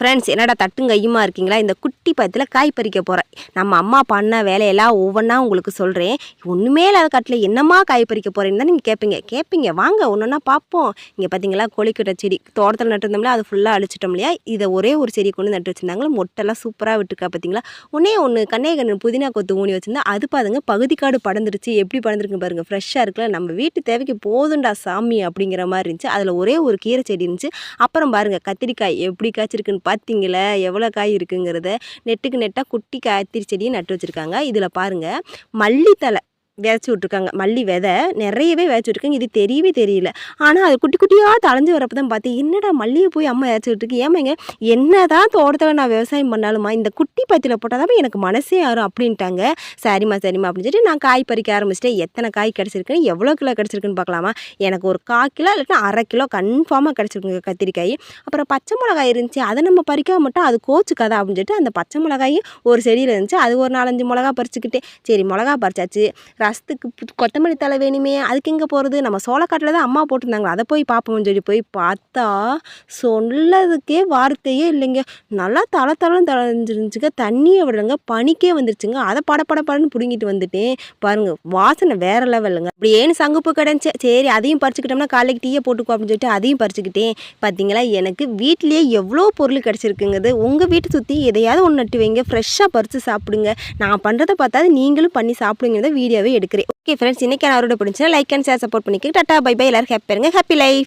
Friends, என்னடா தட்டும் கையுமா இருக்கீங்களா? இந்த குட்டி பழத்தில் காய் பறிக்க போகிறேன். நம்ம அம்மா பண்ண வேலையெல்லாம் ஒவ்வொன்றா உங்களுக்கு சொல்கிறேன். ஒன்றுமே இல்லாத காட்டில் என்னம்மா காய் பறிக்க போகிறேன்னு தான் நீங்கள் கேட்பீங்க. வாங்க ஒன்று ஒன்றா பார்ப்போம். இங்கே பார்த்தீங்களா, கோழிக்கட்டை செடி தோட்டத்தில் நட்டுருந்தோம்ல, அது ஃபுல்லாக அழிச்சிட்டோம் இல்லையா? இதை ஒரே ஒரு செடி கொண்டு நட்டு வச்சுருந்தாங்களா, மொட்டெல்லாம் சூப்பராக விட்டுருக்கா பார்த்தீங்களா? ஒன்று கண்ணே புதினா கொத்து ஊனி வச்சுருந்தா அது பாருங்க பகுதி காடு படர்ந்துருச்சு. எப்படி படர்ந்துருக்கு பாருங்கள், ஃப்ரெஷ்ஷாக இருக்குல்ல. நம்ம வீட்டு தேவைக்கு போதுண்டா சாமி அப்படிங்கிற மாதிரி இருந்துச்சு. அதில் ஒரே ஒரு கீரை செடி இருந்துச்சு. அப்புறம் பாருங்கள், கத்திரிக்காய் எப்படி காய்ச்சிருக்குன்னு பார்த்தீங்களா, எவ்வளோ காய் இருக்குங்கிறத. நெட்டுக்கு நெட்டாக குட்டி கத்திரி செடியை நட்டு வச்சுருக்காங்க. இதில் பாருங்கள், மல்லித்தலை விதைச்சி விட்ருக்காங்க. மல்லி விதை நிறையவே விதைச்சி விட்ருக்காங்க. இது தெரியவே தெரியல. ஆனால் அது குட்டி குட்டியாக தளைஞ்சு வரப்போ தான் பார்த்தேன், என்னடா மல்லியை போய் அம்மா விதைச்சி விட்ருக்கு. ஏமாங்க, என்ன தான் தோட்டத்தில் நான் விவசாயம் பண்ணாலுமா இந்த குட்டி பத்தியில் போட்டால் தான் எனக்கு மனசே ஆறும் அப்படின்ட்டாங்க. சரிம்மா அப்படின்னு சொல்லிட்டு நான் காய் பறிக்க ஆரம்பிச்சிட்டேன். எத்தனை காய் கிடச்சிருக்குன்னு, எவ்வளோ கிலோ கிடச்சிருக்குன்னு பார்க்கலாமா? எனக்கு ஒரு 1/4 கிலோ இல்லைன்னா 1/2 கிலோ கன்ஃபார்மாக கிடச்சிருக்குங்க கத்திரிக்காய். அப்புறம் பச்சை மிளகாய் இருந்துச்சு, அதை நம்ம பறிக்காம மட்டும் அது கோச்சுக்காதா அப்படின்னு சொல்லிட்டு அந்த பச்சை மிளகாயும் ஒரு செடியில் இருந்துச்சு. அது ஒரு 4-5 மிளகா பறிச்சுக்கிட்டேன். சரி, மிளகா பறிச்சாச்சு. ரசத்துக்கு கொத்தமல்லி தழை வேணுமே, அதுக்கு எங்கே போகிறது? நம்ம சோளக்காட்டில் தான் அம்மா போட்டிருந்தாங்க, அதை போய் பார்ப்போம்னு சொல்லி போய் பார்த்தா சொல்லதுக்கே வார்த்தையே இல்லைங்க. நல்லா தழைஞ்சிருந்துச்சுங்க. தண்ணியை விடலைங்க, பனிக்கே வந்துருச்சுங்க. அதை படன்னு பிடுங்கிட்டு வந்துட்டேன். பாருங்கள், வாசனை வேறு லெவலுங்க. அப்படியேன்னு சங்குப்பு கிடந்துச்சு. சரி, அதையும் பறிச்சுக்கிட்டோம்னா காலைக்கு டீயை போட்டுக்கோ அப்படின்னு சொல்லிட்டு அதையும் பறிச்சுக்கிட்டேன். பார்த்தீங்களா, எனக்கு வீட்லேயே எவ்வளோ பொருள் கிடச்சிருக்குங்கிறது. உங்கள் வீட்டை சுற்றி எதையாவது ஒன்று நட்டு வைங்க, ஃப்ரெஷ்ஷாக பறித்து சாப்பிடுங்க. நான் பண்ணுறதை பார்த்தா நீங்களும் பண்ணி சாப்பிடுங்கிறத வீடியோவே எடுக்கிறேன். ஓகே ஃப்ரெண்ட்ஸ், இன்றைக்கி நான் அவரோட பிடிச்சா லைக் அண்ட் ஷேர் சப்போர்ட் பண்ணிக்க. Tata bye bye. எல்லாரும் ஹாப்பி லைஃப்.